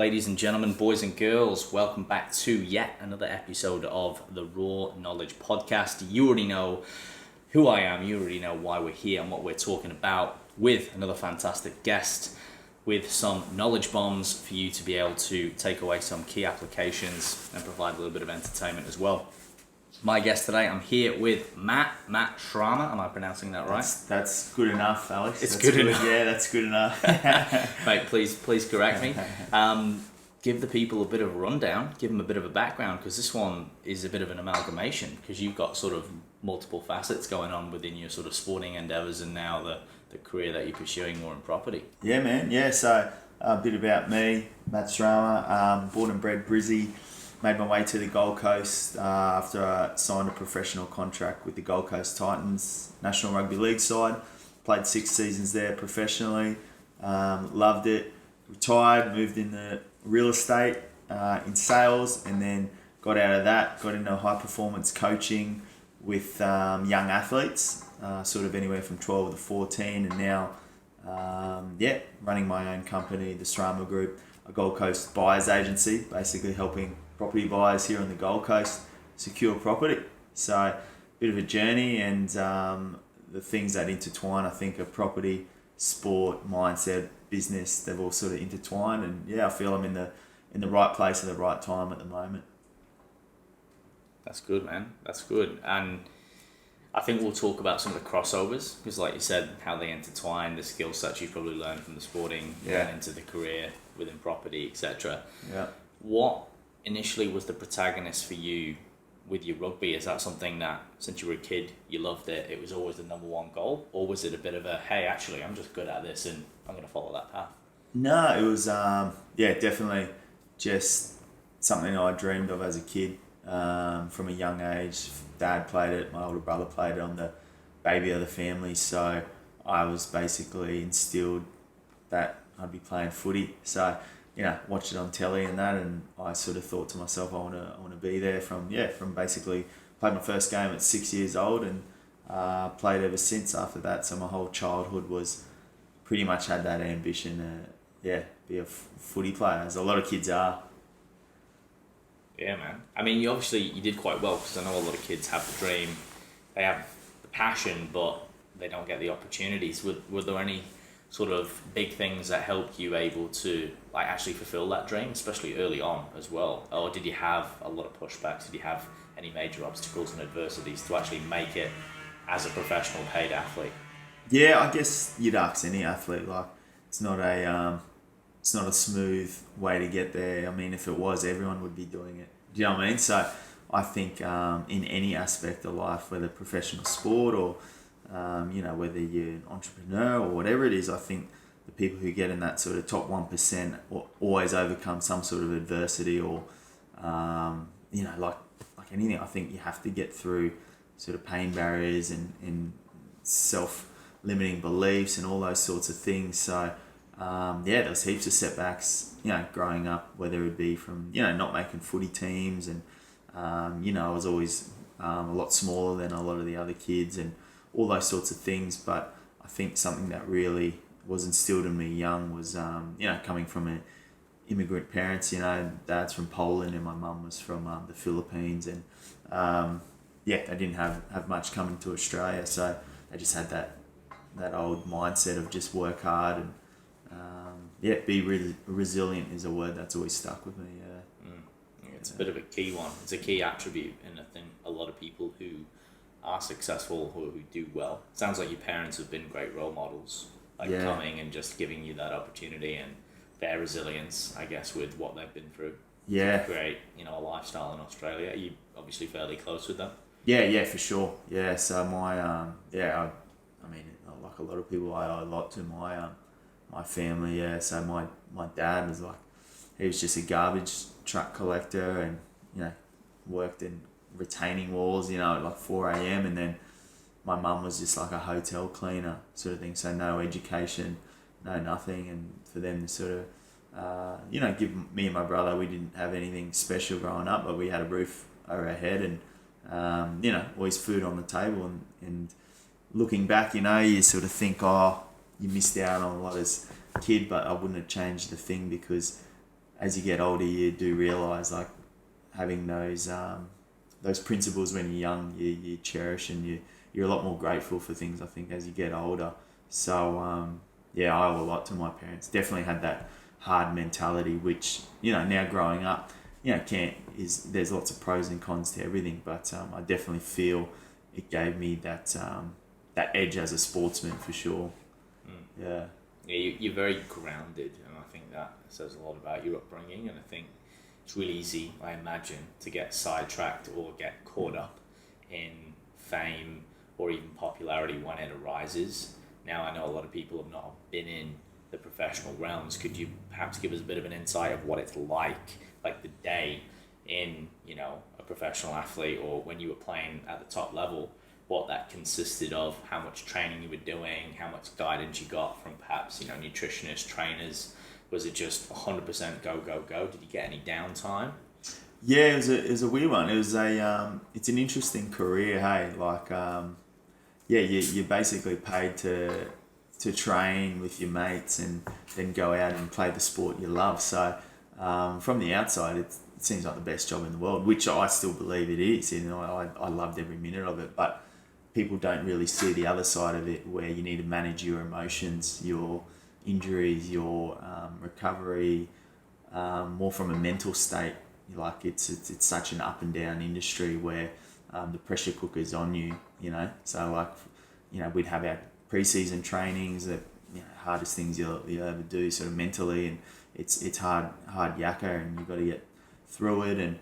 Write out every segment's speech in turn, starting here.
ladies and gentlemen, boys and girls, welcome back to yet another episode of the Raw Knowledge Podcast. You already know who I am, you already know why we're here and what we're talking about, with another fantastic guest, with some knowledge bombs for you to be able to take away some key applications and provide a little bit of entertainment as well. My guest today, I'm here with Matt Srama. Am I pronouncing that right? That's good enough, Alex. It's good enough. Yeah, that's good enough. Mate, please correct me. Give the people a bit of a rundown, give them a bit of a background, because this one is a bit of an amalgamation, because you've got sort of multiple facets going on within your sort of sporting endeavours and now the career that you're pursuing more in property. Yeah, man. Yeah, so a bit about me, Matt Srama, born and bred Brizzy. Made my way to the Gold Coast after I signed a professional contract with the Gold Coast Titans National Rugby League side. Played 6 seasons there professionally. Loved it. Retired, moved into real estate in sales, and then got out of that, got into high performance coaching with young athletes, sort of anywhere from 12 to 14, and now running my own company, the Srama Group, a Gold Coast buyers agency, basically helping property buyers here on the Gold Coast secure property. So a bit of a journey, and the things that intertwine, I think, are property, sport, mindset, business. They've all sort of intertwined, and yeah, I feel I'm in the right place at the right time at the moment. That's good, man. That's good. And I think we'll talk about some of the crossovers, because like you said, how they intertwine, the skill sets you've probably learned from the sporting and into the career within property, etc. Yeah. What initially was the protagonist for you with your rugby? Is that something that since you were a kid you loved it, it was always the number one goal, or was it a bit of a, hey, actually I'm just good at this and I'm going to follow that path? No, it was definitely just something I dreamed of as a kid from a young age. Dad played it, my older brother played it, on the baby of the family, so I was basically instilled that I'd be playing footy. So watched it on telly and that, and I sort of thought to myself, I want to be there from basically played my first game at 6 years old, and played ever since after that. So my whole childhood was pretty much had that ambition to be a footy player, as a lot of kids are. Yeah, man. I mean, you did quite well, because I know a lot of kids have the dream, they have the passion, but they don't get the opportunities. Were there any sort of big things that helped you able to actually fulfill that dream, especially early on as well? Or did you have a lot of pushbacks? Did you have any major obstacles and adversities to actually make it as a professional paid athlete? Yeah, I guess you'd ask any athlete. It's not a smooth way to get there. I mean, if it was, everyone would be doing it. Do you know what I mean? So I think in any aspect of life, whether professional sport or whether you're an entrepreneur or whatever it is, I think the people who get in that sort of top 1% always overcome some sort of adversity, or like anything. I think you have to get through sort of pain barriers and self-limiting beliefs and all those sorts of things. So there's heaps of setbacks, growing up, whether it be from, not making footy teams, and I was always a lot smaller than a lot of the other kids, and all those sorts of things. But I think something that really was instilled in me young was, coming from immigrant parents. Dad's from Poland and my mum was from the Philippines, and they didn't have much coming to Australia, so they just had that old mindset of just work hard and be really resilient is a word that's always stuck with me. It's a bit of a key one. It's a key attribute, and I think a lot of people who are successful or who do well, it sounds like your parents have been great role models, coming and just giving you that opportunity and their resilience, I guess, with what they've been through to create a lifestyle in Australia. Are you obviously fairly close with them? Yeah, for sure. Yeah, so my I mean, like a lot of people, I owe a lot to my family. Yeah, so my dad was he was just a garbage truck collector, and worked in retaining walls, at 4 a.m. and then my mum was just like a hotel cleaner sort of thing, so no education, no nothing. And for them to sort of give me and my brother, we didn't have anything special growing up, but we had a roof over our head, and always food on the table. And looking back, you sort of think, you missed out on a lot as a kid, but I wouldn't have changed the thing, because as you get older, you do realize like having those principles when you're young, you cherish, and you're a lot more grateful for things, I think, as you get older. So yeah, I owe a lot to my parents. Definitely had that hard mentality, which, you know, now growing up, you know, there's lots of pros and cons to everything, but I definitely feel it gave me that edge as a sportsman for sure. Yeah. Yeah, you're very grounded, and I think that says a lot about your upbringing. And I think it's really easy, I imagine, to get sidetracked or get caught up in fame or even popularity when it arises. Now, I know a lot of people have not been in the professional realms. Could you perhaps give us a bit of an insight of what it's like the day in, you know, a professional athlete, or when you were playing at the top level, what that consisted of, how much training you were doing, how much guidance you got from perhaps, you know, nutritionists, trainers? Was it just 100% go, go, go? Did you get any downtime? Yeah, it was a weird one. It was it's an interesting career, hey. Like, yeah, you're basically paid to train with your mates and then go out and play the sport you love. So, from the outside, it seems like the best job in the world, which I still believe it is. You know, I loved every minute of it, but people don't really see the other side of it, where you need to manage your emotions, your injuries, your recovery, more from a mental state. Like it's such an up and down industry where the pressure cooker's on you, you know. So like, you know, we'd have our pre-season trainings, that, you know, hardest things you'll ever do sort of mentally, and it's hard yakka, and you've got to get through it,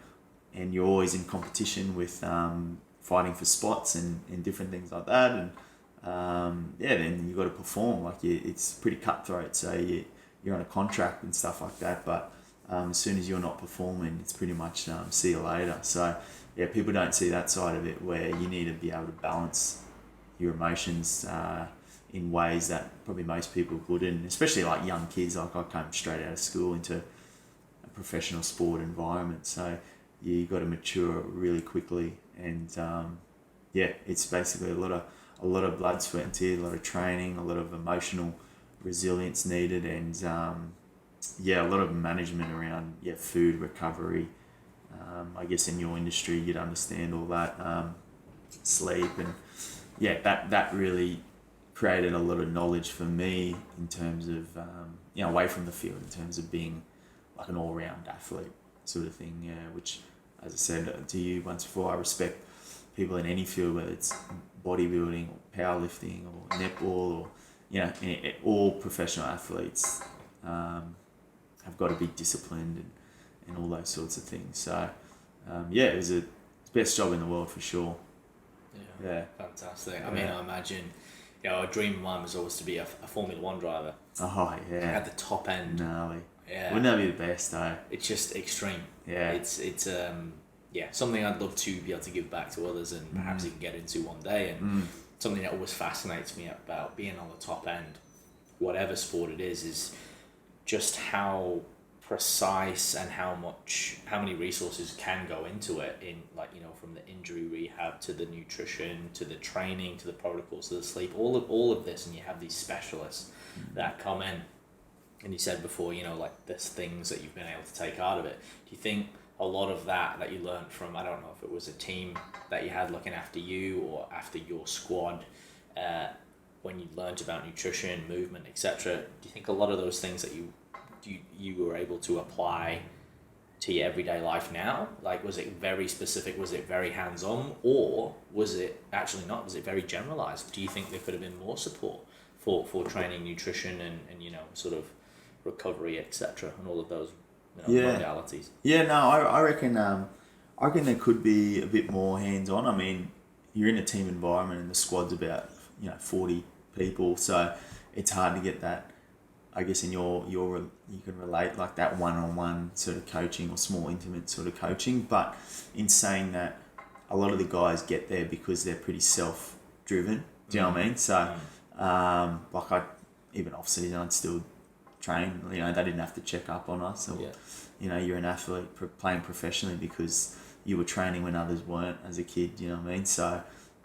and you're always in competition with fighting for spots and different things like that, and yeah, then you got to perform. Like, it's pretty cutthroat, so you're on a contract and stuff like that, but as soon as you're not performing, it's pretty much see you later. So yeah, people don't see that side of it, where you need to be able to balance your emotions in ways that probably most people wouldn't, especially like young kids. Like, I came straight out of school into a professional sport environment, so you got to mature really quickly, and yeah, it's basically a lot of blood, sweat, and tears, a lot of training, a lot of emotional resilience needed, and yeah, a lot of management around food, recovery. I guess in your industry, you'd understand all that, sleep, and yeah, that really created a lot of knowledge for me in terms of you know, away from the field, in terms of being like an all-round athlete sort of thing. Yeah, which, as I said to you once before, I respect people in any field, whether it's bodybuilding or powerlifting or netball, or, you know, all professional athletes have got to be disciplined and all those sorts of things. So yeah, it was the best job in the world for sure. Yeah. Fantastic. I mean, I imagine, you know, a dream of mine was always to be a Formula One driver. Oh yeah. At the top end. Gnarly. Yeah. Wouldn't that be the best though? It's just extreme. Yeah. It's yeah, something I'd love to be able to give back to others, and perhaps even get into one day. And something that always fascinates me about being on the top end, whatever sport it is just how precise and how many resources can go into it, in, like, you know, from the injury rehab to the nutrition to the training to the protocols to the sleep, all of this, and you have these specialists that come in. And you said before, you know, like, there's things that you've been able to take out of it. Do you think a lot of that you learned from, I don't know if it was a team that you had looking after you or after your squad, when you learned about nutrition, movement, etc., do you think a lot of those things that you were able to apply to your everyday life now? Like, was it very specific? Was it very hands-on? Or was it actually not? Was it very generalized? Do you think there could have been more support for training, nutrition, and you know, sort of recovery, etc., and all of those, you know, modalities? Yeah, no, I reckon there could be a bit more hands-on. I mean, you're in a team environment and the squad's about, you know, 40 people, so it's hard to get that, I guess, in your you can relate, like, that one-on-one sort of coaching or small intimate sort of coaching. But in saying that, a lot of the guys get there because they're pretty self-driven. Do you know what I mean? So like, even off season, I'd still train. You know, they didn't have to check up on us, or you know, you're an athlete playing professionally because you were training when others weren't as a kid. You know what I mean? So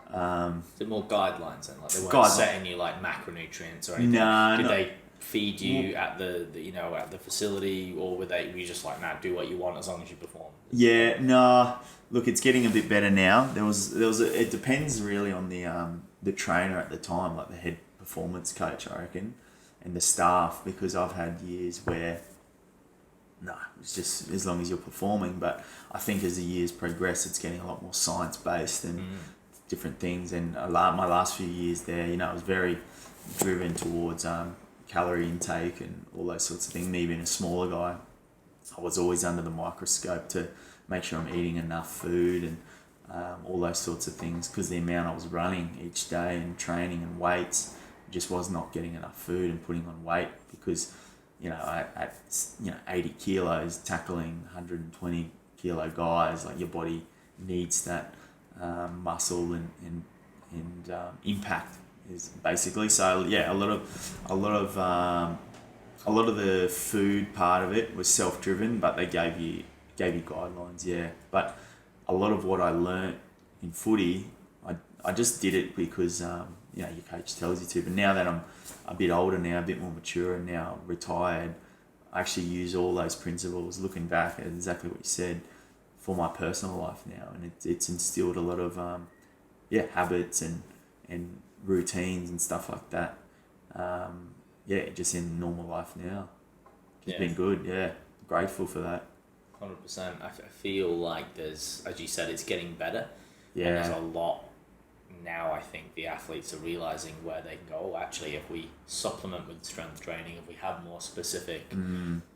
is it more guidelines then? Like, they weren't setting you like macronutrients or anything? No, Did they feed you at at the facility, or were you just like, nah, do what you want as long as you perform? Yeah, no. Look, it's getting a bit better now. It depends really on the trainer at the time, like the head performance coach, I reckon, and the staff, because I've had years where, no, it's just as long as you're performing. But I think as the years progress, it's getting a lot more science based and different things. And my last few years there, I was very driven towards calorie intake and all those sorts of things. Me being a smaller guy, I was always under the microscope to make sure I'm eating enough food and all those sorts of things, because the amount I was running each day and training and weights, just was not getting enough food and putting on weight, because at 80 kilos tackling 120 kilo guys, like your body needs that muscle and impact is basically. So yeah, a lot of the food part of it was self-driven, but they gave you guidelines, yeah. But a lot of what I learnt in footy, I just did it because your coach tells you to. But now that I'm a bit older now, a bit more mature, and now retired, I actually use all those principles, looking back at exactly what you said, for my personal life now, and it's instilled a lot of habits and routines and stuff like that. Just in normal life now. It's been good, yeah. Grateful for that. 100%. I feel like there's, as you said, it's getting better. Yeah. And there's a lot now. I think the athletes are realizing where they can go. Actually, if we supplement with strength training, if we have more specific,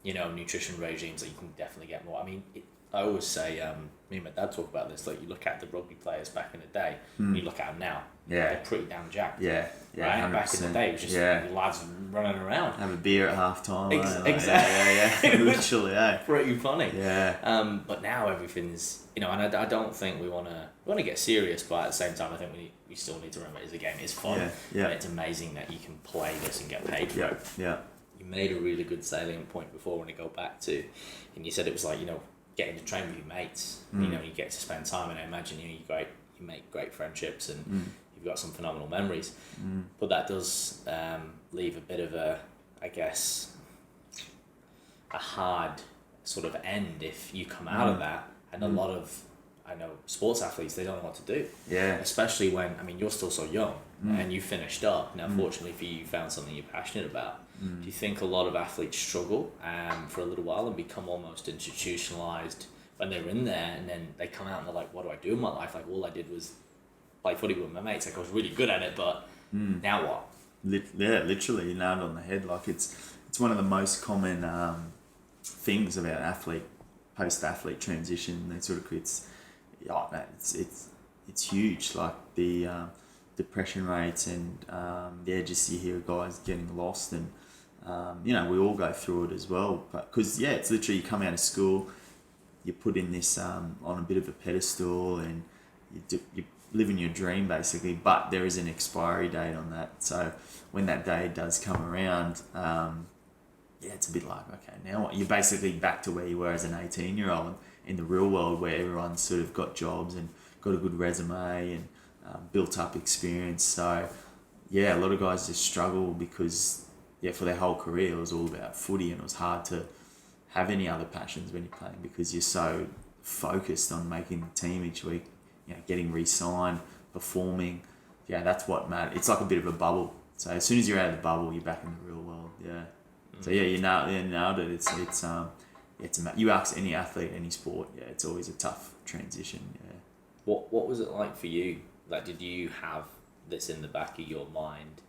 nutrition regimes, that you can definitely get more. I mean, I always say, me and my dad talk about this, like you look at the rugby players back in the day, and you look at them now, they're pretty damn jacked. Yeah, right? 100%. Back in the day, it was just lads running around. Have a beer at half time. Exactly. Yeah. Literally, Pretty funny. Yeah. But now everything's, and I don't think we want to get serious, but at the same time, I think we still need to remember it's a game. It's fun. Yeah. And it's amazing that you can play this and get paid for it. Yeah. You made a really good salient point before when you go back to, and you said it was like, getting to train with your mates, you get to spend time, and I imagine you make great friendships, and you've got some phenomenal memories. But that does leave a bit of a hard sort of end if you come out of that, and a lot of, I know, sports athletes, they don't know what to do. Yeah. Especially when, you're still so young and you finished up. Now, fortunately for you, you found something you're passionate about. Do you think a lot of athletes struggle for a little while and become almost institutionalized when they're in there, and then they come out and they're like, what do I do in my life? Like, all I did was play footy with my mates. Like, I was really good at it, but now what? Literally, you nailed it on the head. Like, it's one of the most common things about post-athlete transition. That sort of creates, it's huge. Like the depression rates and just you hear guys getting lost, and we all go through it as well. But because it's literally, you come out of school, you put in this on a bit of a pedestal, and you living your dream basically. But there is an expiry date on that. So when that day does come around, it's a bit like, okay, now what? You're basically back to where you were as an 18-year-old in the real world, where everyone's sort of got jobs and got a good resume and built up experience. So a lot of guys just struggle because for their whole career it was all about footy, and it was hard to have any other passions when you're playing because you're so focused on making the team each week, getting re-signed, performing. That's what matters. It's like a bit of a bubble. So as soon as you're out of the bubble, you're back in the real world. So you nailed it. It's you ask any athlete, any sport, it's always a tough transition. What was it like for you? Like, did you have this in the back of your mind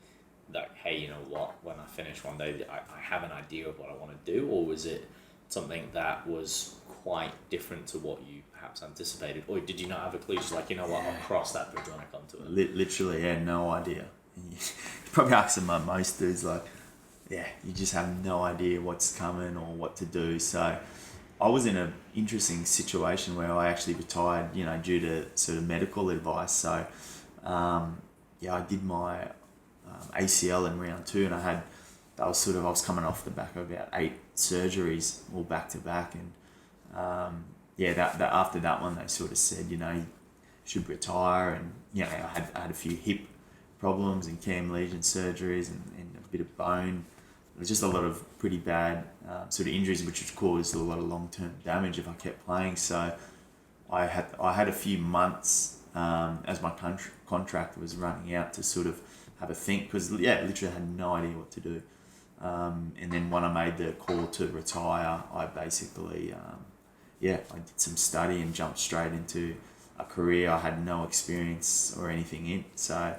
that, hey, you know what, when I finish one day, I have an idea of what I want to do? Or was it something that was quite different to what you perhaps anticipated? Or did you not have a clue? Just like, you know what, I'll cross that bridge when I come to it. Literally, no idea. You probably ask them most dudes, like, you just have no idea what's coming or what to do. So I was in an interesting situation where I actually retired, due to sort of medical advice. So, I did my ACL in round 2, and I was coming off the back of about 8 surgeries all back to back, and that after that one they sort of said, you should retire, and I had a few hip problems and cam lesion surgeries and a bit of bone was just a lot of pretty bad sort of injuries, which would cause a lot of long term damage if I kept playing. So I had a few months as my contract was running out to sort of have a think, because literally had no idea what to do. And then when I made the call to retire, I basically I did some study and jumped straight into a career I had no experience or anything in. So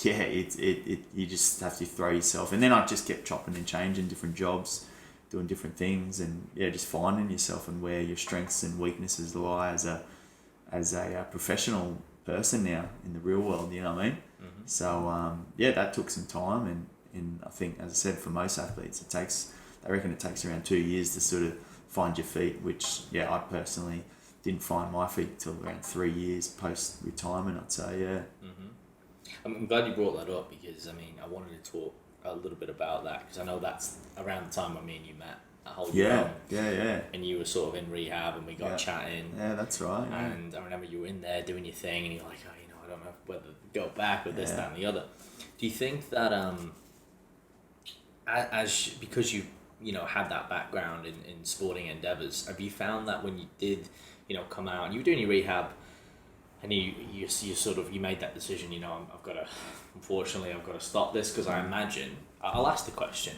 you just have to throw yourself. And then I just kept chopping and changing different jobs, doing different things, and just finding yourself and where your strengths and weaknesses lie as a professional person now in the real world. You know what I mean? Mm-hmm. So that took some time, and I think, as I said, for most athletes, I reckon it takes around 2 years to sort of find your feet, which I personally didn't find my feet till around 3 years post retirement, I'd say. Mm-hmm. I'm glad you brought that up, because I mean, I wanted to talk a little bit about that, because I know that's around the time when me and you met at Hold Your Own. And you were sort of in rehab, and we got chatting. Yeah, that's right. And I remember you were in there doing your thing, and you're like, I don't know whether to go back with this, that, and the other. Do you think that because you had that background in sporting endeavours, have you found that when you did come out and you were doing your rehab, and you sort of made that decision, unfortunately I've got to stop this, because I imagine, I'll ask the question,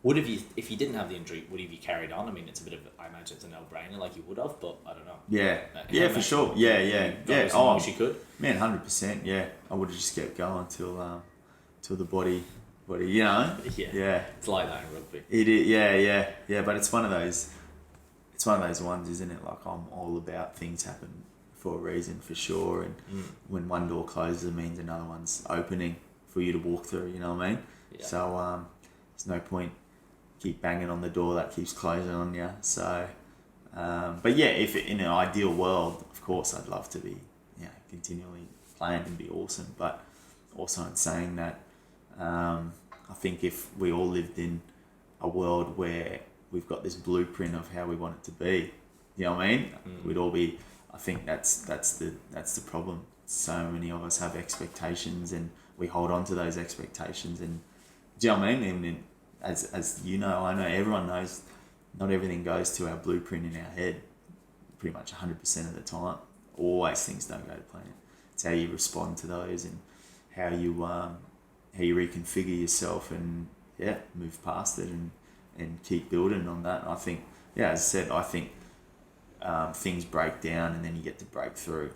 if you didn't have the injury, would have you carried on? I mean, it's a bit of, I imagine it's a no-brainer, like you would have, but I don't know. For sure. Oh, wish you could. Man, 100%. Yeah, I would have just kept going till the body. It's like that in rugby. It is. Yeah. But it's one of those ones, isn't it? Like, I'm all about things happen for a reason, for sure. And when one door closes, it means another one's opening for you to walk through. You know what I mean? Yeah. So there's no point keep banging on the door that keeps closing on you. So, if in an ideal world, of course, I'd love to be, continually playing and be awesome. But also in saying that, I think if we all lived in a world where we've got this blueprint of how we want it to be, you know what I mean? We'd all be. I think that's the problem. So many of us have expectations, and we hold on to those expectations. And do you know what I mean? And as you know, I know, everyone knows, not everything goes to our blueprint in our head. Pretty much 100% of the time, always things don't go to plan. It's how you respond to those, and how you reconfigure yourself, and move past it, and keep building on that. And I think, as I said, things break down, and then you get to break through.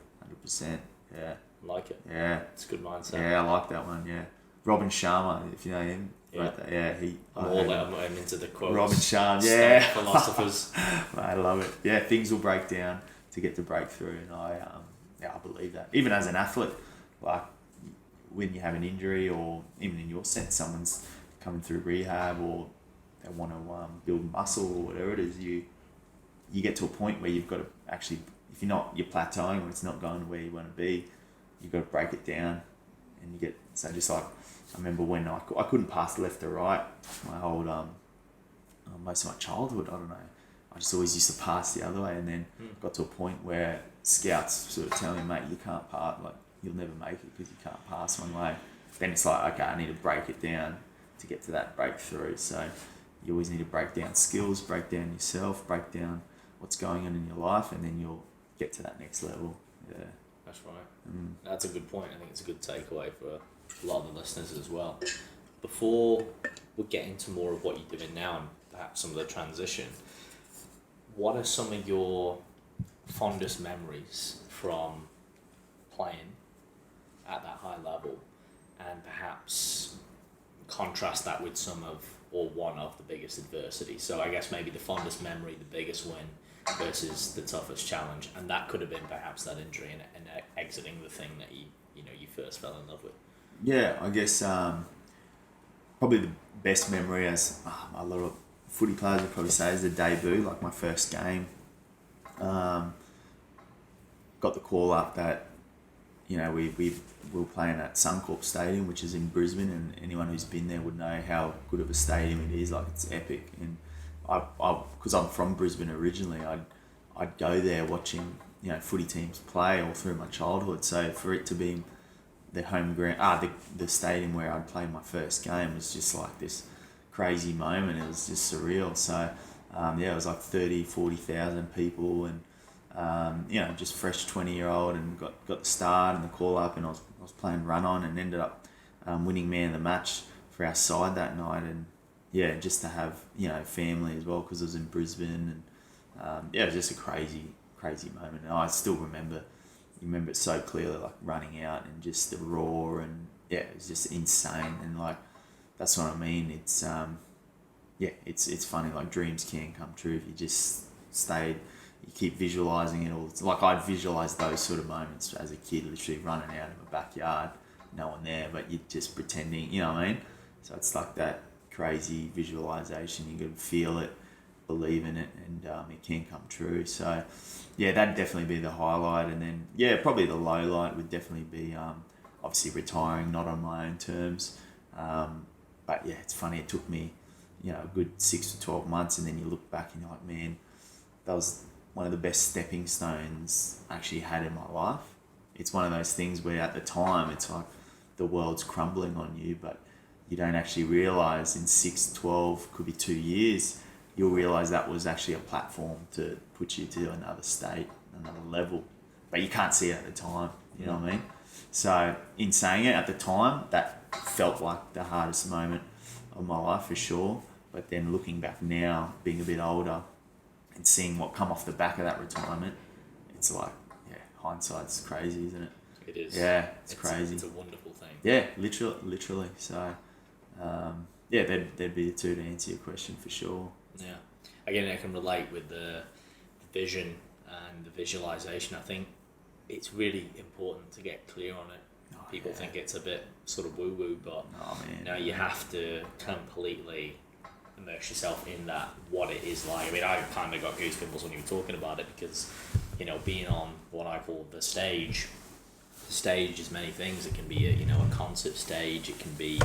100%. Yeah. Like it. Yeah. It's a good mindset. Yeah, I like that one. Yeah. Robin Sharma, if you know him. Yeah. Right there. Yeah. I'm into the quotes. Robin Sharma. Yeah. Philosophers. Mate, I love it. Yeah. Things will break down to get to break through, and I believe that. Even as an athlete, like, when you have an injury, or even in your sense, someone's coming through rehab, or they want to build muscle, or whatever it is, you get to a point where you've got to actually, if you're plateauing, or it's not going where you want to be, you've got to break it down, and you get, so just like, I remember when I couldn't pass left or right, my whole, most of my childhood, I don't know, I just always used to pass the other way, and then got to a point where scouts sort of tell me, mate, you can't pass, like, you'll never make it because you can't pass one way. Then it's like, okay, I need to break it down to get to that breakthrough. So you always need to break down skills, break down yourself, break down what's going on in your life, and then you'll get to that next level. Yeah. That's right. That's a good point. I think it's a good takeaway for a lot of the listeners as well. Before we get into more of what you're doing now, and perhaps some of the transition, what are some of your fondest memories from playing at that high level, and perhaps contrast that with one of the biggest adversities? So I guess maybe the fondest memory, the biggest win, versus the toughest challenge, and that could have been perhaps that injury and exiting the thing that you first fell in love with. Yeah, I guess probably the best memory, as a lot of footy players would probably say, is the debut, like my first game. Got the call up that, we were playing at Suncorp Stadium, which is in Brisbane, and anyone who's been there would know how good of a stadium it is. Like, it's epic. And because I'm from Brisbane originally, I'd go there watching footy teams play all through my childhood. So for it to be the home ground, the stadium where I'd played my first game, was just like this crazy moment. It was just surreal. So it was like 40,000 people, and just fresh 20-year-old, and got the start and the call up, and I was playing run on, and ended up winning man of the match for our side that night. And just to have family as well, because it was in Brisbane, and it was just a crazy moment. And I still remember it so clearly, like running out and just the roar, and it was just insane. And like, that's what I mean. It's it's funny, like dreams can come true if you just you keep visualizing it all. It's like, I'd visualize those sort of moments as a kid, literally running out of a backyard, no one there, but you're just pretending, you know what I mean? So it's like that crazy visualization. You got to feel it, believe in it, and it can come true. So that'd definitely be the highlight. And then probably the low light would definitely be obviously retiring, not on my own terms. But it's funny, it took me a good 6 to 12 months, and then you look back and you're like, man, that was one of the best stepping stones I actually had in my life. It's one of those things where at the time it's like the world's crumbling on you, but you don't actually realise in 6, 12, could be 2 years, you'll realise that was actually a platform to put you to another state, another level. But you can't see it at the time, you know what I mean? So in saying it, at the time, that felt like the hardest moment of my life for sure. But then looking back now, being a bit older, and seeing what come off the back of that retirement, it's like, hindsight's crazy, isn't it? It is. Yeah, it's crazy. It's a wonderful thing. Yeah, literally. So, there'd be the two to answer your question for sure. Yeah. Again, I can relate with the vision and the visualization. I think it's really important to get clear on it. People think it's a bit sort of woo-woo, but you have to completely immerse yourself in that, what it is like. I mean, I kind of got goosebumps when you were talking about it, because being on what I call the stage is many things. It can be a concert stage, it can be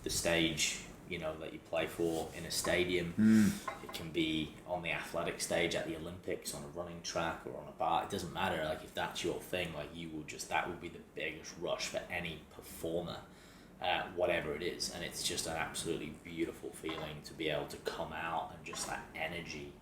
the stage that you play for in a stadium, it can be on the athletic stage at the Olympics, on a running track, or on a bar. It doesn't matter. Like, if that's your thing, like, that will be the biggest rush for any performer, whatever it is. And it's just an absolutely beautiful feeling to be able to come out, and just that energy.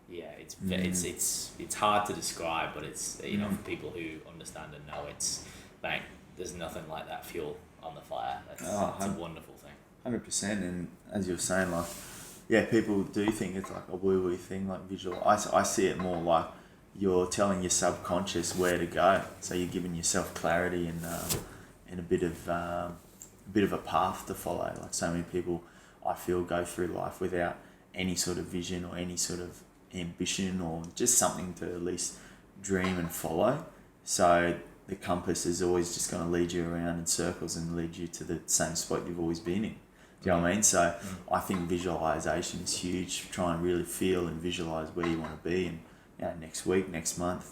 It's hard to describe, but it's for people who understand and know, it's like, there's nothing like that fuel on the fire. It's a wonderful thing. 100%. And as you were saying, like, people do think it's like a woo-woo thing, like visual. I see it more like you're telling your subconscious where to go. So you're giving yourself clarity and a bit of a path to follow. Like, so many people, I feel, go through life without any sort of vision or any sort of ambition, or just something to at least dream and follow. So the compass is always just going to lead you around in circles and lead you to the same spot you've always been in. Do you know what I mean? So I think visualization is huge. Try and really feel and visualize where you want to be, and next week, next month,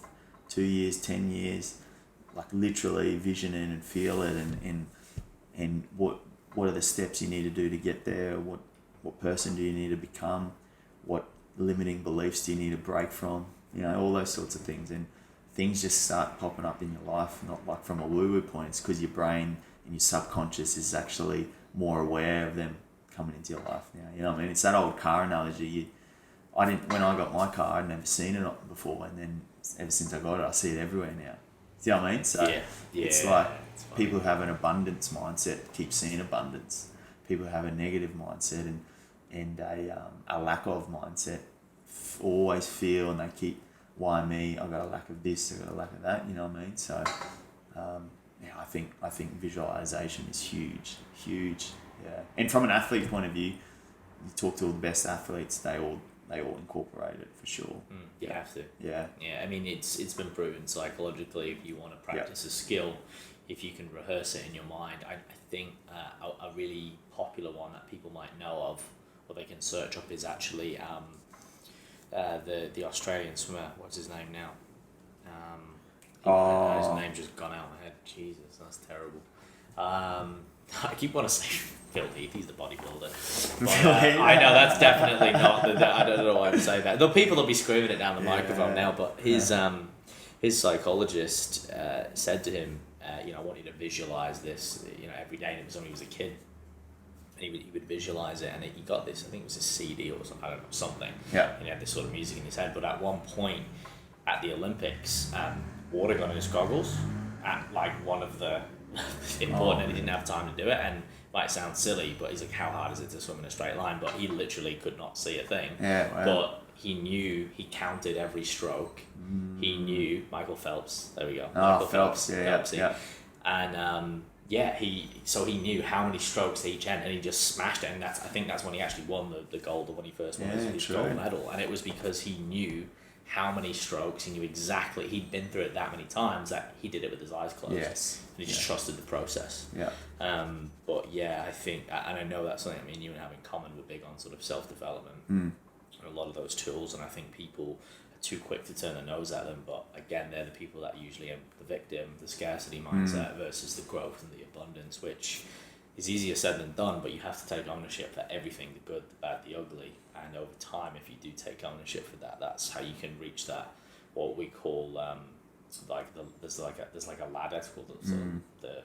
2 years, 10 years, like literally vision it and feel it, and what are the steps you need to do to get there? What person do you need to become? What limiting beliefs do you need to break from? All those sorts of things. And things just start popping up in your life, not like from a woo-woo point. It's because your brain and your subconscious is actually more aware of them coming into your life now. You know what I mean? It's that old car analogy. When I got my car, I'd never seen it before, and then ever since I got it, I see it everywhere now. Do you know what I mean? So it's like people who have an abundance mindset keep seeing abundance. People who have a negative mindset and a lack of mindset always feel, and they keep, why me? I got a lack of this, I got a lack of that. You know what I mean? So I think visualization is huge. Yeah. And from an athlete point of view, you talk to all the best athletes, they all incorporate it for sure. You have to. Yeah. I mean, it's been proven psychologically, if you want to practice a skill, if you can rehearse it in your mind. I think a really popular one that people might know of, or they can search up, is actually the Australian swimmer. What's his name now? His name's just gone out of my head. Jesus, that's terrible. I keep wanting to say Phil Heath, he's the bodybuilder. But, I know that's definitely not. I don't know why I'm saying that. The people will be screaming it down the microphone now. But his psychologist said to him, I want you to visualize this, every day. And it was when he was a kid. and he would visualize it, and he got this, I think it was a CD or something, I don't know, something. Yeah. And he had this sort of music in his head, but at one point at the Olympics, water got in his goggles at like one of the important, and he didn't have time to do it, and it might sound silly, but he's like, how hard is it to swim in a straight line? But he literally could not see a thing. Yeah, wow. But he knew, he counted every stroke. He knew Michael Phelps. There we go. Oh, Michael Phelps, yeah. And he knew how many strokes each end, and he just smashed it. And I think that's when he actually won the gold, when he first won his gold medal. And it was because he knew how many strokes, he knew exactly, he'd been through it that many times that he did it with his eyes closed. Yes. And he just trusted the process. Yeah. But yeah, I think, and I know that's something, I mean, you and I have in common, we're big on sort of self-development and a lot of those tools, and I think people are too quick to turn their nose at them, but again, they're the people that usually are the victim, the scarcity mindset versus the growth and the abundance, which is easier said than done, but you have to take ownership for everything, the good, the bad, the ugly, and over time, if you do take ownership for that, that's how you can reach that, what we call there's like a ladder. It's called the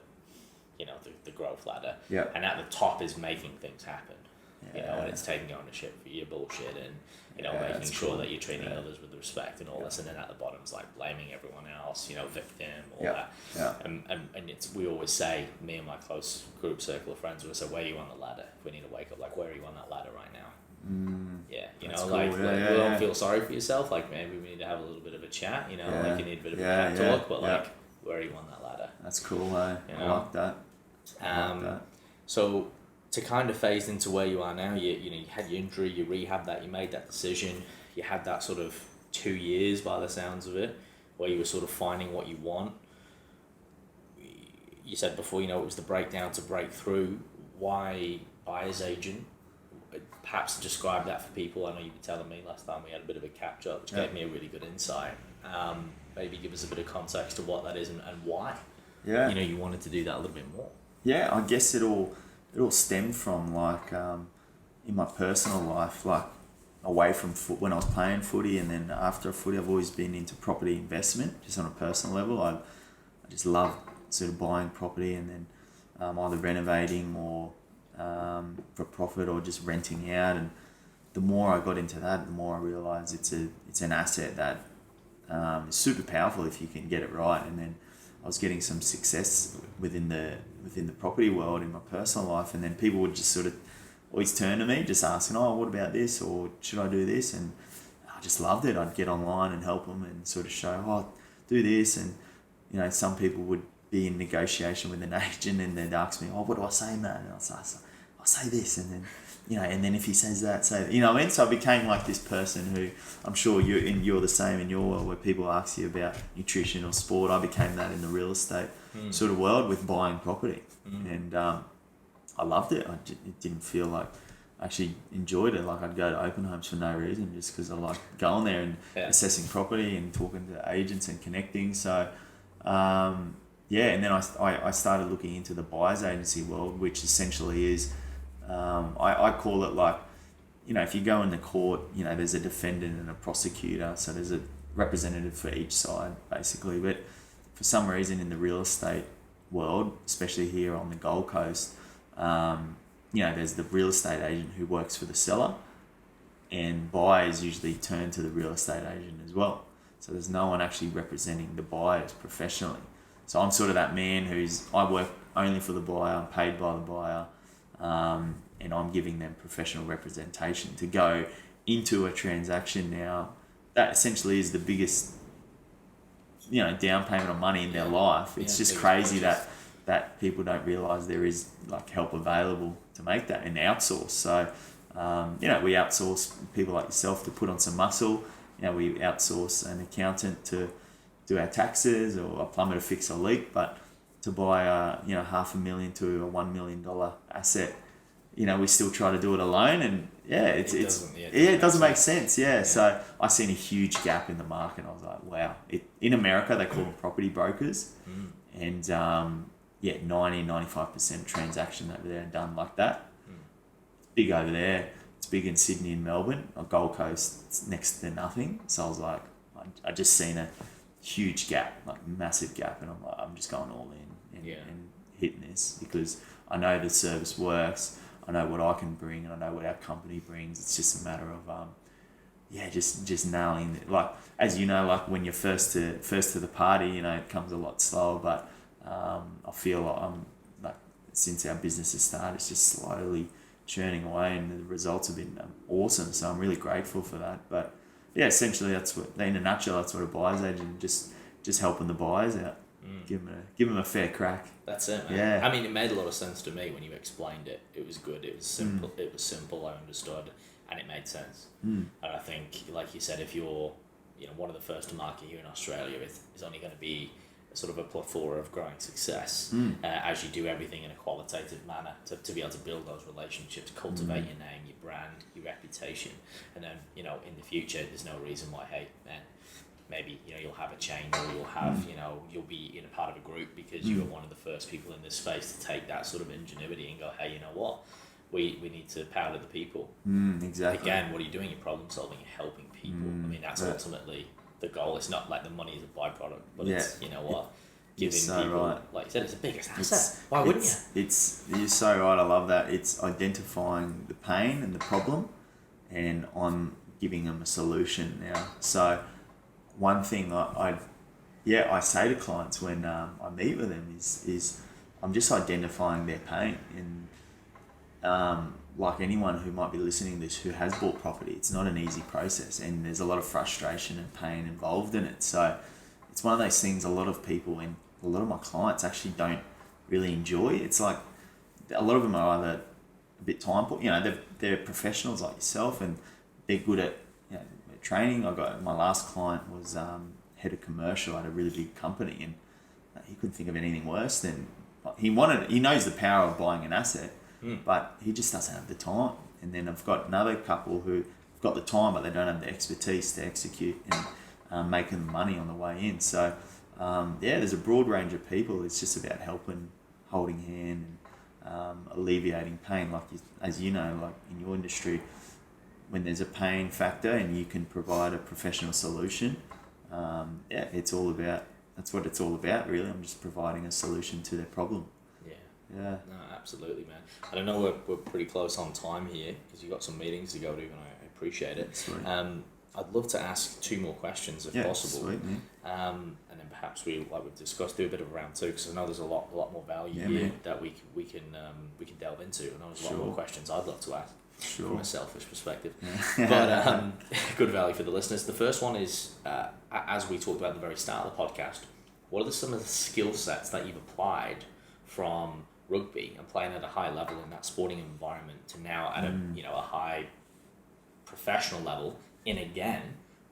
growth ladder. Yeah. And at the top is making things happen. And it's taking ownership for your bullshit, and making sure that you're treating others with respect and all this. And then at the bottom is like blaming everyone else, victim, all that. Yeah. And we always say, me and my close group circle of friends, we say, where are you on the ladder? If we need to wake up, like, where are you on that ladder right now? Cool. Don't feel sorry for yourself, like maybe we need to have a little bit of a chat, like you need a bit of a pep talk, but like, where are you on that ladder? That's cool, eh? I like that. So to kind of phase into where you are now, you had your injury, you rehabbed that, you made that decision, you had that sort of 2 years by the sounds of it, where you were sort of finding what you want. You said before, it was the breakdown to break through. Why buyer's agent? Perhaps describe that for people. I know you were telling me last time we had a bit of a catch up, which gave me a really good insight. Maybe give us a bit of context to what that is and why. Yeah. You wanted to do that a little bit more. Yeah, I guess it all stemmed from like in my personal life, like away from when I was playing footy, and then after footy, I've always been into property investment, just on a personal level. I just love sort of buying property and then either renovating or for profit or just renting out. And the more I got into that, the more I realised it's an asset that is super powerful if you can get it right. And then I was getting some success within the property world in my personal life, and then people would just sort of always turn to me, just asking, "Oh, what about this?" or "Should I do this?" And I just loved it. I'd get online and help them and sort of show, "Oh, do this." And some people would be in negotiation with an agent, and they'd ask me, "Oh, what do I say, Matt?" And I'll say this, and then and then if he says that, say, what I mean? So I became like this person who, I'm sure you're the same in your world, where people ask you about nutrition or sport. I became that in the real estate sort of world with buying property, and I loved it. It didn't feel like I actually enjoyed it. Like I'd go to open homes for no reason, just because I like going there and assessing property and talking to agents and connecting. So and then I started looking into the buyer's agency world, which essentially is I call it like, if you go in the court, there's a defendant and a prosecutor, so there's a representative for each side basically. But for some reason in the real estate world, especially here on the Gold Coast, there's the real estate agent who works for the seller, and buyers usually turn to the real estate agent as well. So there's no one actually representing the buyers professionally. So I'm sort of that man I work only for the buyer, I'm paid by the buyer, and I'm giving them professional representation to go into a transaction now. That essentially is the biggest, down payment of money in their life. It's just crazy that people don't realise there is like help available to make that and outsource. So, we outsource people like yourself to put on some muscle. We outsource an accountant to do our taxes, or a plumber to fix a leak, but to buy a $500,000 to a $1 million asset, we still try to do it alone, and it doesn't make sense. So I seen a huge gap in the market. I was like, wow. In America they call them property brokers, and 90-95% transaction over there are done like that. It's big over there. It's big in Sydney and Melbourne. On Gold Coast, it's next to nothing. So I was like, I just seen a huge gap, like massive gap, and I'm like, I'm just going all in and hitting this, because I know the service works. I know what I can bring, and I know what our company brings. It's just a matter of just nailing it. Like, as you know, like when you're first to the party, you know, it comes a lot slower. But I feel like since our business has started, it's just slowly churning away, and the results have been awesome. So I'm really grateful for that. But yeah, essentially that's what, in a nutshell, that's what a buyer's agent, just helping the buyers out, give them a fair crack. That's it, man. Yeah. I mean, it made a lot of sense to me when you explained it. It was good. It was simple. It was simple. I understood, and it made sense. And I think, like you said, if you're, you know, one of the first to market here in Australia, it's only going to be sort of a plethora of growing success as you do everything in a qualitative manner to be able to build those relationships, cultivate your name, your brand, your reputation, and then, you know, in the future, there's no reason why, hey, man, maybe, you know, you'll have a chain, or you'll have, you know, you'll be in a part of a group because you were one of the first people in this space to take that sort of ingenuity and go, hey, you know what, we need to powder the people. Exactly. Again, what are you doing? You're problem solving, you're helping people. I mean, that's ultimately the goal. It's not like the money is a byproduct, but it's, you know what, giving people, like you said, it's the biggest asset. Why wouldn't you? You're so right. I love that. It's identifying the pain and the problem, and on giving them a solution now. So one thing I say to clients when I meet with them is I'm just identifying their pain. And like anyone who might be listening to this who has bought property, it's not an easy process, and there's a lot of frustration and pain involved in it. So it's one of those things a lot of people and a lot of my clients actually don't really enjoy. It's like a lot of them are either a bit time poor, you know, they're professionals like yourself, and they're good at, you know, training. I got my last client was head of commercial at a really big company, and he couldn't think of anything worse than he knows the power of buying an asset, but he just doesn't have the time. And then I've got another couple who've got the time, but they don't have the expertise to execute and making money on the way in. So there's a broad range of people. It's just about helping, holding hand, and alleviating pain. Like as you know, like in your industry, when there's a pain factor and you can provide a professional solution, it's all about. That's what it's all about, really. I'm just providing a solution to their problem. Yeah. No, absolutely, man. And I know we're pretty close on time here because you've got some meetings to go to, and I appreciate it. Sweet. I'd love to ask 2 more questions if possible. Sweet, man. And then perhaps like we've discussed, do a bit of a round 2 because I know there's a lot more value here man. that we can delve into. I know there's a lot more questions I'd love to ask from a selfish perspective, but good value for the listeners. The first one is, as we talked about at the very start of the podcast, what are some of the skill sets that you've applied from rugby and playing at a high level in that sporting environment to now at a high professional level in, again,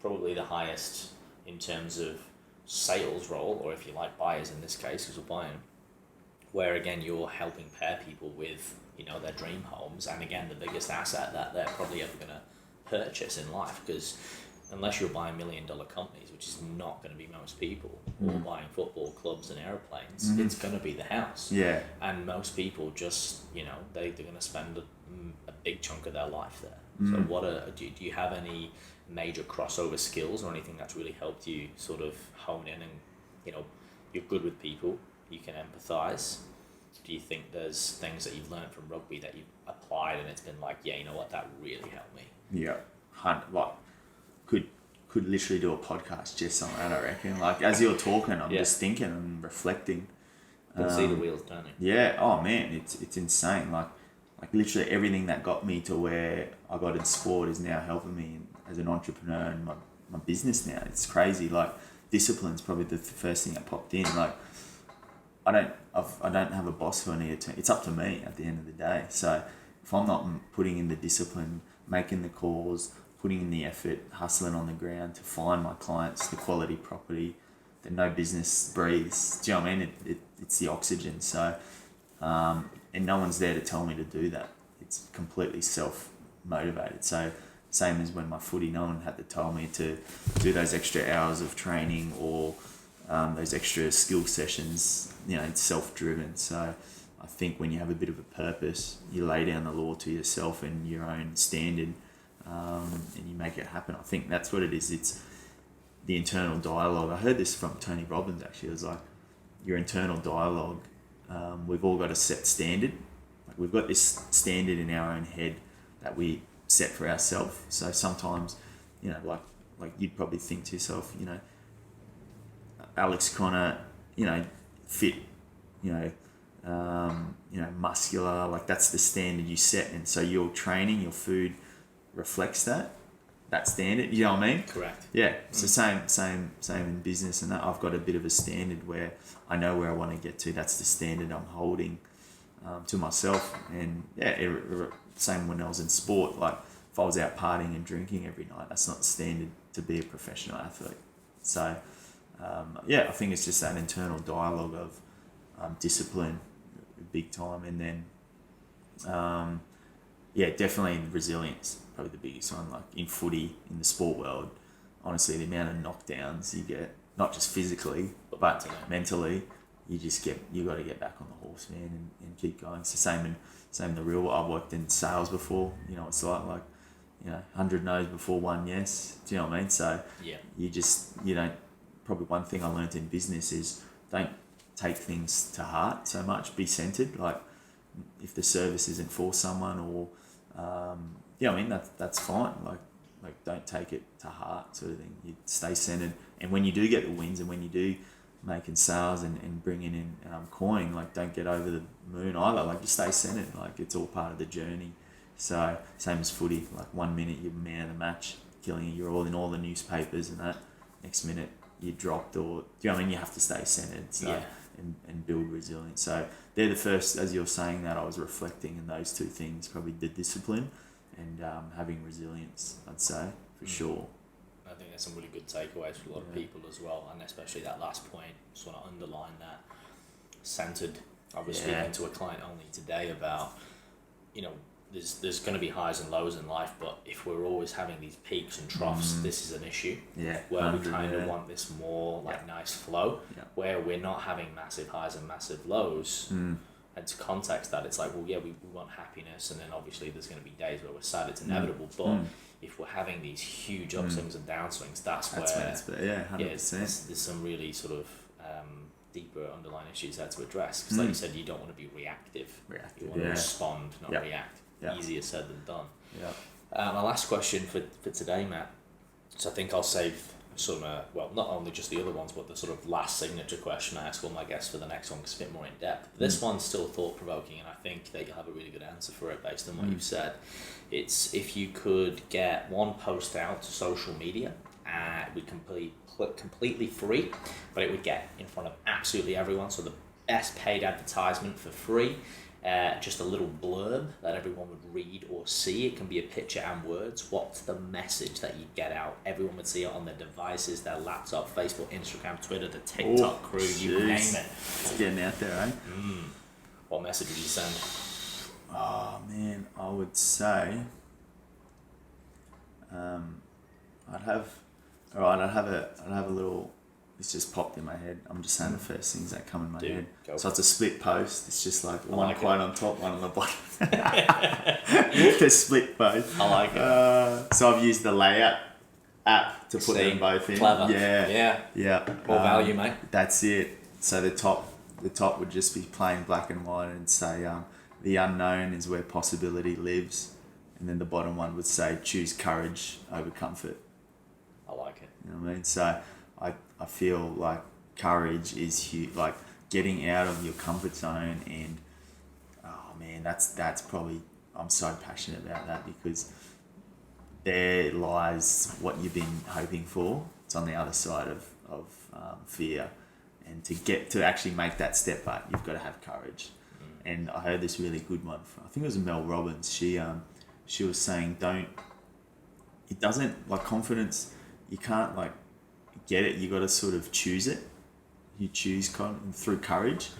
probably the highest in terms of sales role, or if you like buyers in this case, because we're buying, where again you're helping pair people with, you know, their dream homes, and again the biggest asset that they're probably ever going to purchase in life, because unless you're buying $1 million companies, which is not going to be most people, or buying football clubs and airplanes, it's going to be the house. Yeah. And most people just, you know, they're going to spend a big chunk of their life there. So do you have any major crossover skills or anything that's really helped you sort of hone in, and, you know, you're good with people, you can empathize? Do you think there's things that you've learned from rugby that you've applied and it's been like, yeah, you know what, that really helped me? Yeah. Could literally do a podcast just on that, I reckon. Like, as you're talking, I'm just thinking and reflecting. You can see the wheels turning. Yeah. Oh man, it's insane. Like literally everything that got me to where I got in sport is now helping me as an entrepreneur in my business now. It's crazy. Like, discipline's probably the first thing that popped in. Like, I don't have a boss who I need to. It's up to me at the end of the day. So if I'm not putting in the discipline, making the calls, putting in the effort, hustling on the ground to find my clients the quality property that no business breathes. Do you know what I mean? It's the oxygen. So, and no one's there to tell me to do that. It's completely self-motivated. So same as when my footy, no one had to tell me to do those extra hours of training or those extra skill sessions. You know, it's self-driven. So I think when you have a bit of a purpose, you lay down the law to yourself and your own standard, and you make it happen. I think that's what it is. It's the internal dialogue. I heard this from Tony Robbins, actually. It was like, your internal dialogue, we've all got a set standard. we've got this standard in our own head that we set for ourselves. So sometimes, you know, like you'd probably think to yourself, you know, Alex Connor, you know, fit, you know, muscular, like that's the standard you set, and so your training, your food reflects that standard. You know what I mean? Correct. Yeah. It's the same in business, and that I've got a bit of a standard where I know where I want to get to. That's the standard I'm holding to myself, and same when I was in sport. Like if I was out partying and drinking every night, that's not the standard to be a professional athlete. So I think it's just that internal dialogue of discipline, big time, and then definitely resilience, probably the biggest one. Like in footy, in the sport world, honestly, the amount of knockdowns you get, not just physically but mentally, you got to get back on the horse, man, and keep going. It's the same in the real world. I've worked in sales before. You know, it's like 100 no's before one yes. Do you know what I mean? So you don't. Probably one thing I learned in business is don't take things to heart so much. Be centered. Like if the service isn't for someone, or that's fine. Like don't take it to heart, sort of thing. You stay centered, and when you do get the wins, and when you do making sales and bringing in coin, like don't get over the moon either. Like you stay centered. Like it's all part of the journey. So same as footy. Like 1 minute you're man of the match, killing it. You're all in all the newspapers, and that next minute you dropped, or do you know what I mean? You have to stay centered. So and build resilience. So they're the first, as you're saying that, I was reflecting in those two things, probably the discipline and having resilience, I'd say, for sure. I think there's some really good takeaways for a lot of people as well, and especially that last point, just want to underline that, centered. I was speaking to a client only today about, you know, there's going to be highs and lows in life, but if we're always having these peaks and troughs, this is an issue. Where we kind of want this more nice flow, where we're not having massive highs and massive lows. And to context that, it's like, well, we want happiness, and then obviously there's going to be days where we're sad, it's inevitable, but if we're having these huge upswings and downswings, that's where 100%. There's some really sort of deeper underlying issues there to address, because like you said, you don't want to be reactive. You want to respond, not react. Easier said than done. My last question for today, Matt, so I think I'll save some, not only just the other ones, but the sort of last signature question I ask all my guests for the next one, because it's a bit more in depth. This one's still thought-provoking, and I think that you'll have a really good answer for it based on what you've said. It's if you could get one post out to social media, it would completely free, but it would get in front of absolutely everyone, so the best paid advertisement for free. Just a little blurb that everyone would read or see. It can be a picture and words. What's the message that you get out? Everyone would see it on their devices, their laptop, Facebook, Instagram, Twitter, the TikTok crew, you name it. It's getting out there, eh? What message would you send? Oh man, I would say I'd have a little. It's just popped in my head. I'm just saying the first things that come in my head. So it's a split post. It's just like one quote on top, one on the bottom. The split post. I like it. So I've used the layout app to put them both in. Clever. Yeah. More value, mate. That's it. So the top would just be plain black and white and say, the unknown is where possibility lives. And then the bottom one would say, choose courage over comfort. I like it. You know what I mean? So I feel like courage is huge, like getting out of your comfort zone, and that's probably, I'm so passionate about that, because there lies what you've been hoping for. It's on the other side of fear, and to actually make that step up, you've got to have courage. And I heard this really good one I think it was Mel Robbins. She was saying, confidence, you can't get it, you got to sort of choose it. You choose through courage.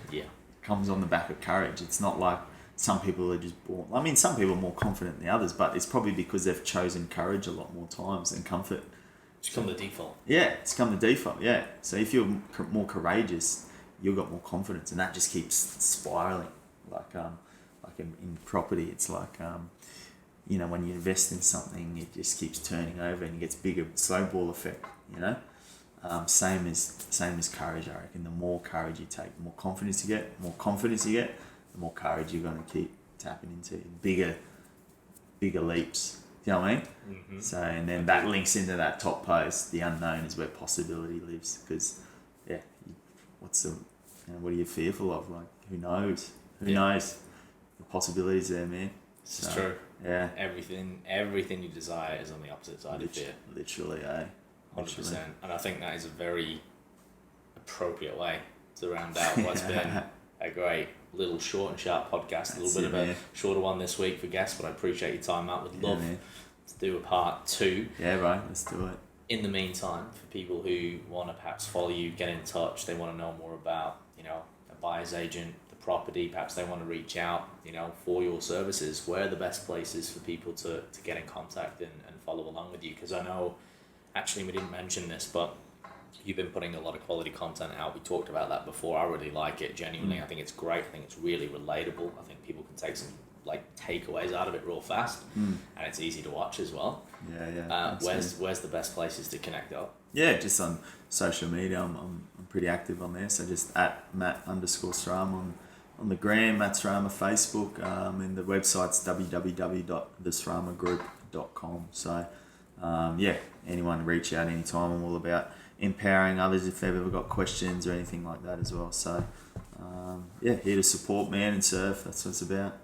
Comes on the back of courage. It's not like some people are just born, I mean, some people are more confident than the others, but it's probably because they've chosen courage a lot more times than comfort. It's become the default. It's become the default. So if you're more courageous, you've got more confidence, and that just keeps spiraling. Like in property, it's like when you invest in something, it just keeps turning over and it gets bigger, snowball effect. Same as courage, I reckon. The more courage you take, the more confidence you get. The more confidence you get, the more courage you're going to keep tapping into bigger leaps. Do you know what I mean? Mm-hmm. So, and then that links into that top post. The unknown is where possibility lives. Because, yeah, what are you fearful of? Like, who knows? Who knows? The possibilities there, man. This is true. Yeah. Everything you desire is on the opposite side of fear. Literally, eh? 100%. And I think that is a very appropriate way to round out what's been a great little short and sharp podcast. A little bit of a shorter one this week for guests, but I appreciate your time, Matt. Would love to do a part 2. Yeah, right. Let's do it. In the meantime, for people who want to perhaps follow you, get in touch, they want to know more about, a buyer's agent, the property, perhaps they want to reach out, for your services, where are the best places for people to get in contact and follow along with you? Because I know, actually, we didn't mention this, but you've been putting a lot of quality content out. We talked about that before. I really like it, genuinely. I think it's great. I think it's really relatable. I think people can take some takeaways out of it real fast, and it's easy to watch as well. Yeah. Where's the best places to connect up? Yeah, just on social media. I'm pretty active on there. So just at Matt_Srama on the gram, Matt Srama Facebook, and the website's www.thesramagroup.com. So anyone reach out anytime. I'm all about empowering others if they've ever got questions or anything like that as well. So here to support, man, and serve. That's what it's about.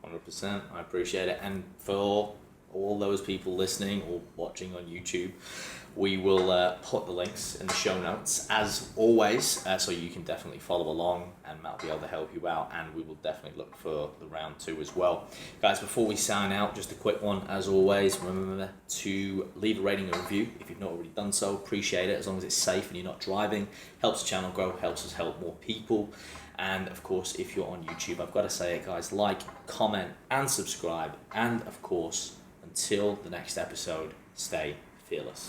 100%. I appreciate it. And for all those people listening or watching on YouTube, we will put the links in the show notes as always, so you can definitely follow along, and Matt will be able to help you out, and we will definitely look for the round 2 as well. Guys, before we sign out, just a quick one as always. Remember to leave a rating and review if you've not already done so. Appreciate it, as long as it's safe and you're not driving. Helps the channel grow, helps us help more people. And of course, if you're on YouTube, I've got to say it, guys, like, comment, and subscribe. And of course, until the next episode, stay fearless.